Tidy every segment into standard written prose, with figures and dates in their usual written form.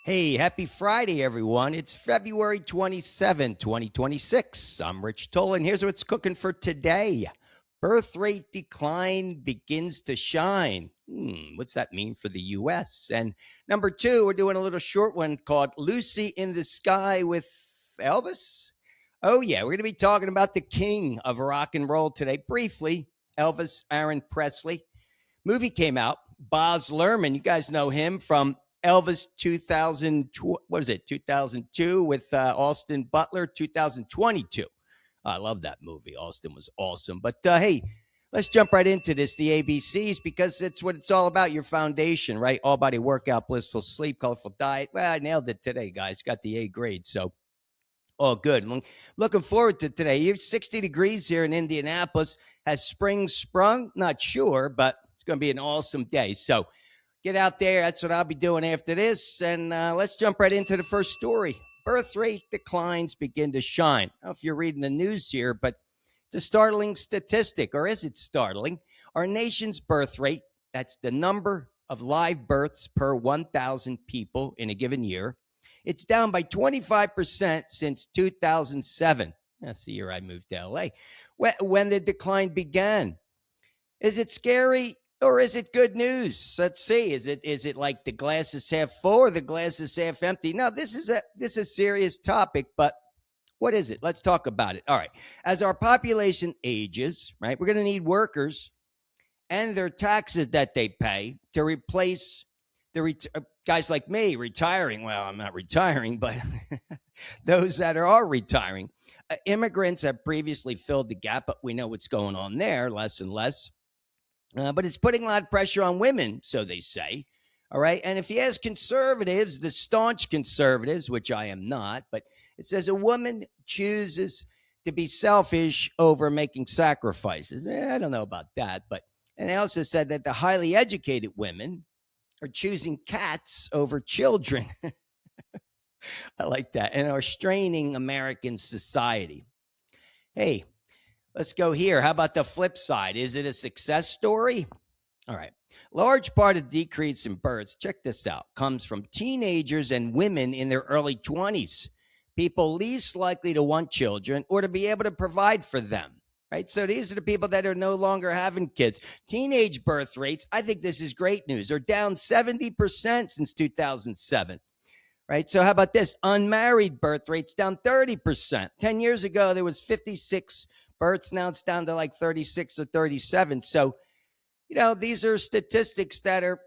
Hey, happy Friday, everyone. It's February 27, 2026. I'm Rich Tola, and here's what's cooking for today. Birth rate decline begins to shine. What's that mean for the U.S.? And number two, we're doing a little short one called Lucy in the Sky with Elvis. Oh, yeah, we're going to be talking about the king of rock and roll today. Briefly, Elvis Aaron Presley. Movie came out. Baz Luhrmann, you guys know him from Elvis 2000, what was it, 2002 with Austin Butler, 2022. I love that movie. Austin was awesome. But hey, let's jump right into this, the ABCs, because it's what it's all about, your foundation, right? All body workout, blissful sleep, colorful diet. Well, I nailed it today, guys. Got the A grade. So, all good. Looking forward to today. It's 60 degrees here in Indianapolis. Has spring sprung? Not sure, but it's going to be an awesome day. So, get out there. That's what I'll be doing after this. And let's jump right into the first story. Birth rate declines begin to shine. I don't know if you're reading the news here, but it's a startling statistic, or is it startling? Our nation's birth rate, that's the number of live births per 1,000 people in a given year, it's down by 25% since 2007. That's the year I moved to LA, when the decline began. Is it scary? Or is it good news? Let's see. Is it like the glass is half full or the glass is half empty? No, this is a serious topic, but what is it? Let's talk about it. All right. As our population ages, right, we're going to need workers and their taxes that they pay to replace the guys like me retiring. Well, I'm not retiring, but those that are retiring. Immigrants have previously filled the gap, but we know what's going on there, less and less. But it's putting a lot of pressure on women, so they say. All right. And if you ask conservatives, the staunch conservatives, which I am not, but it says a woman chooses to be selfish over making sacrifices. I don't know about that. And they also said that the highly educated women are choosing cats over children. I like that. And are straining American society. Hey, let's go here. How about the flip side? Is it a success story? All right. Large part of the decrease in births, check this out, comes from teenagers and women in their early 20s, people least likely to want children or to be able to provide for them, right? So these are the people that are no longer having kids. Teenage birth rates, I think this is great news, are down 70% since 2007. Right. So how about this? Unmarried birth rates down 30%. 10 years ago, there was 56 births. Now it's down to like 36 or 37. So, these are statistics that are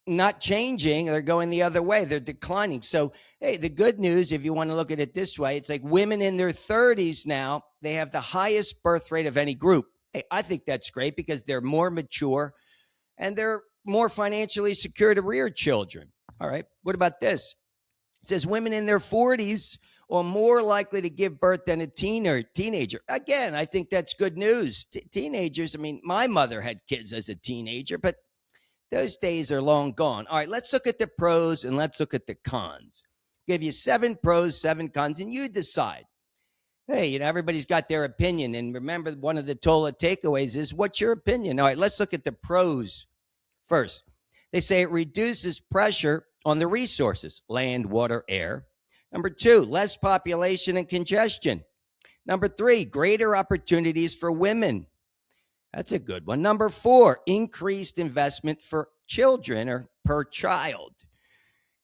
not changing. They're going the other way. They're declining. So, hey, the good news, if you want to look at it this way, it's like women in their 30s now, they have the highest birth rate of any group. Hey, I think that's great because they're more mature and they're more financially secure to rear children. All right. What about this? It says women in their 40s are more likely to give birth than a teenager. Again, I think that's good news. Teenagers, I mean, my mother had kids as a teenager, but those days are long gone. All right, let's look at the pros and let's look at the cons. Give you 7 pros, 7 cons, and you decide. Hey, everybody's got their opinion. And remember, one of the Tola takeaways is, what's your opinion? All right, let's look at the pros first. They say it reduces pressure on the resources, land, water, air. Number 2, less population and congestion. Number 3, greater opportunities for women. That's a good one. Number 4, increased investment for children or per child.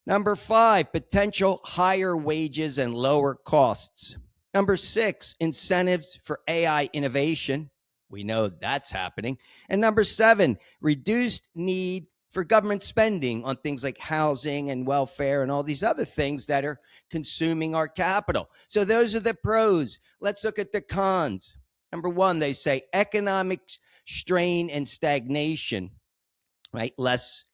Number 5, potential higher wages and lower costs. Number 6, incentives for AI innovation. We know that's happening. And number 7, reduced need for government spending on things like housing and welfare and all these other things that are consuming our capital. So those are the pros. Let's look at the cons. Number 1, they say economic strain and stagnation, right? Less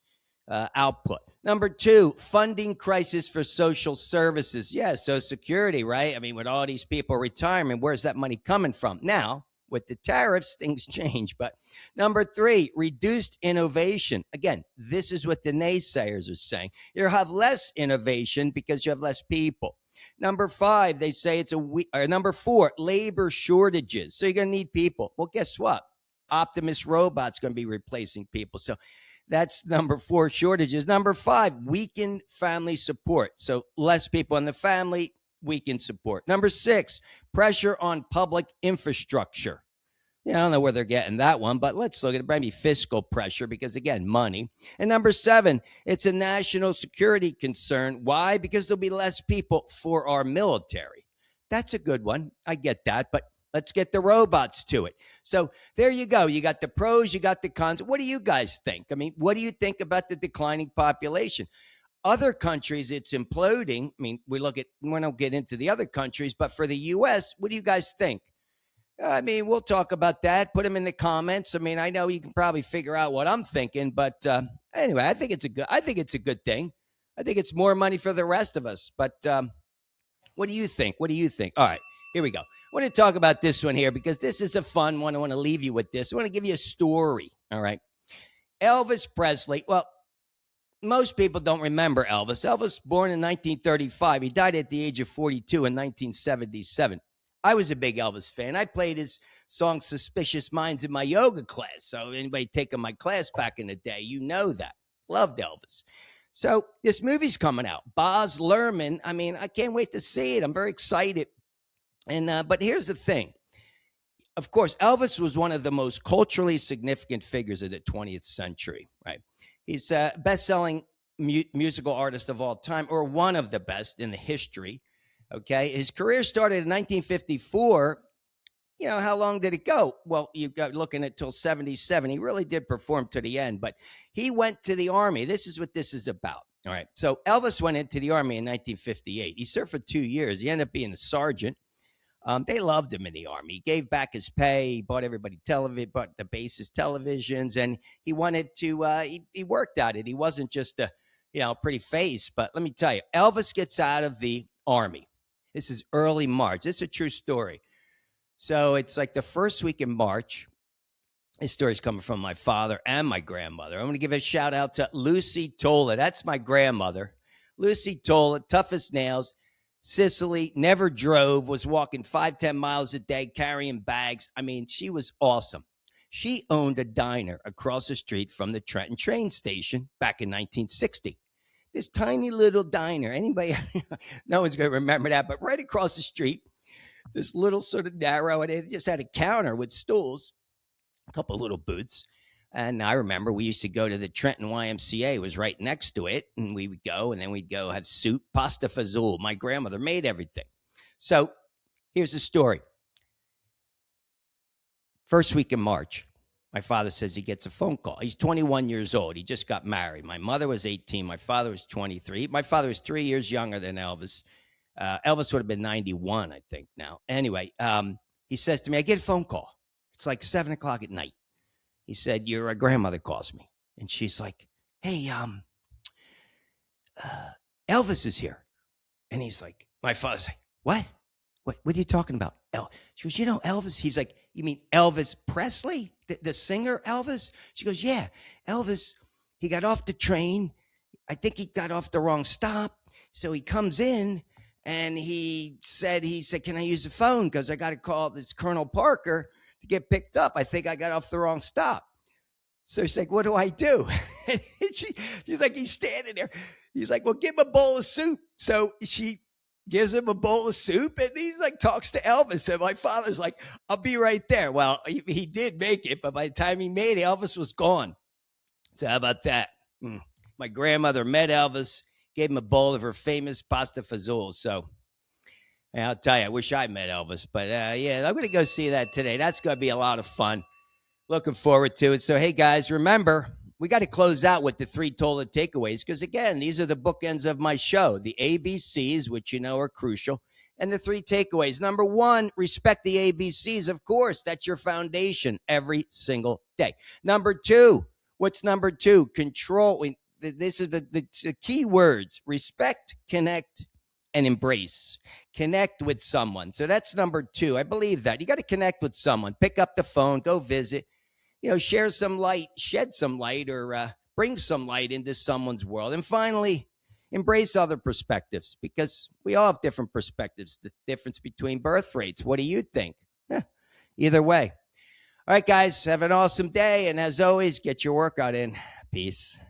output. Number 2, funding crisis for social services. Yeah, Social Security, right? I mean, with all these people retiring, where's that money coming from? Now, with the tariffs, things change. But number 3, reduced innovation. Again, this is what the naysayers are saying. You'll have less innovation because you have less people. Number 5, they say number 4, labor shortages. So you're going to need people. Well, guess what? Optimus Robot's going to be replacing people. So That's number 4, shortages. Number 5, weakened family support. So less people in the family, weakened support. Number 6, pressure on public infrastructure. Yeah, I don't know where they're getting that one, but let's look at it. Maybe fiscal pressure because, again, money. And number 7, it's a national security concern. Why? Because there'll be less people for our military. That's a good one. I get that, but let's get the robots to it. So there you go. You got the pros, you got the cons. What do you guys think? I mean, what do you think about the declining population? Other countries, it's imploding. I mean, we don't get into the other countries, but for the U.S., what do you guys think? I mean, we'll talk about that. Put them in the comments. I mean, I know you can probably figure out what I'm thinking, but anyway, I think it's a good thing. I think it's more money for the rest of us. But what do you think? What do you think? All right, here we go. I want to talk about this one here because this is a fun one. I want to leave you with this. I want to give you a story. All right, Elvis Presley. Well, most people don't remember Elvis. Elvis, born in 1935. He died at the age of 42 in 1977. I was a big Elvis fan. I played his song Suspicious Minds in my yoga class. So anybody taking my class back in the day, you know that. Loved Elvis. So this movie's coming out. Baz Luhrmann. I mean, I can't wait to see it. I'm very excited. And but here's the thing. Of course, Elvis was one of the most culturally significant figures of the 20th century, right? He's a best-selling musical artist of all time, or one of the best in the history. Okay, his career started in 1954. You know, how long did it go? Well, you got looking at till 77. He really did perform to the end, but he went to the Army. This is what this is about. All right, so Elvis went into the Army in 1958. He served for 2 years. He ended up being a sergeant. They loved him in the Army. He gave back his pay. He bought everybody television, bought the bases televisions, and he wanted to. He worked at it. He wasn't just a pretty face. But let me tell you, Elvis gets out of the Army. This is early March. This is a true story. So it's like the first week in March. This story's coming from my father and my grandmother. I'm going to give a shout out to Lucy Tola. That's my grandmother. Lucy Tola, tough as nails. Sicily, never drove, was walking 5-10 miles a day, carrying bags. I mean, she was awesome. She owned a diner across the street from the Trenton train station back in 1960. This tiny little diner. Anybody, no one's going to remember that, but right across the street, this little sort of narrow, and it just had a counter with stools, a couple of little booths. And I remember we used to go to the Trenton YMCA. It was right next to it. And we would go, and then we'd go have soup, pasta fazool. My grandmother made everything. So here's the story. First week in March, my father says he gets a phone call. He's 21 years old. He just got married. My mother was 18. My father was 23. My father was 3 years younger than Elvis. Elvis would have been 91, I think, now. Anyway, he says to me, I get a phone call. It's like 7 o'clock at night. He said, your grandmother calls me. And she's like, hey, Elvis is here. And he's like, my father's like, what? What are you talking about? She goes, Elvis. He's like, you mean Elvis Presley? The singer Elvis? She goes, yeah, Elvis, he got off the train. I think he got off the wrong stop. So he comes in and he said, can I use the phone? Because I got to call this Colonel Parker to get picked up. I think I got off the wrong stop. So she's like, what do I do? And she's like, he's standing there. He's like, well, give him a bowl of soup. So she gives him a bowl of soup, and he's like, talks to Elvis. And my father's like, I'll be right there. Well, he did make it, but by the time he made it, Elvis was gone. So how about that? My grandmother met Elvis, gave him a bowl of her famous pasta fazool. So I'll tell you, I wish I met Elvis. But yeah, I'm going to go see that today. That's going to be a lot of fun. Looking forward to it. So, hey, guys, remember, we got to close out with the 3 Tola takeaways because, again, these are the bookends of my show, the ABCs, which you know are crucial, and the 3 takeaways. Number 1, respect the ABCs. Of course, that's your foundation every single day. Number 2, what's number 2? Control. This is the key words: respect, connect, and embrace. Connect with someone. So that's number 2. I believe that. You got to connect with someone. Pick up the phone, go visit. Share some light, shed some light, or bring some light into someone's world. And finally, embrace other perspectives because we all have different perspectives. The difference between birth rates. What do you think? Either way. All right, guys, have an awesome day. And as always, get your workout in. Peace.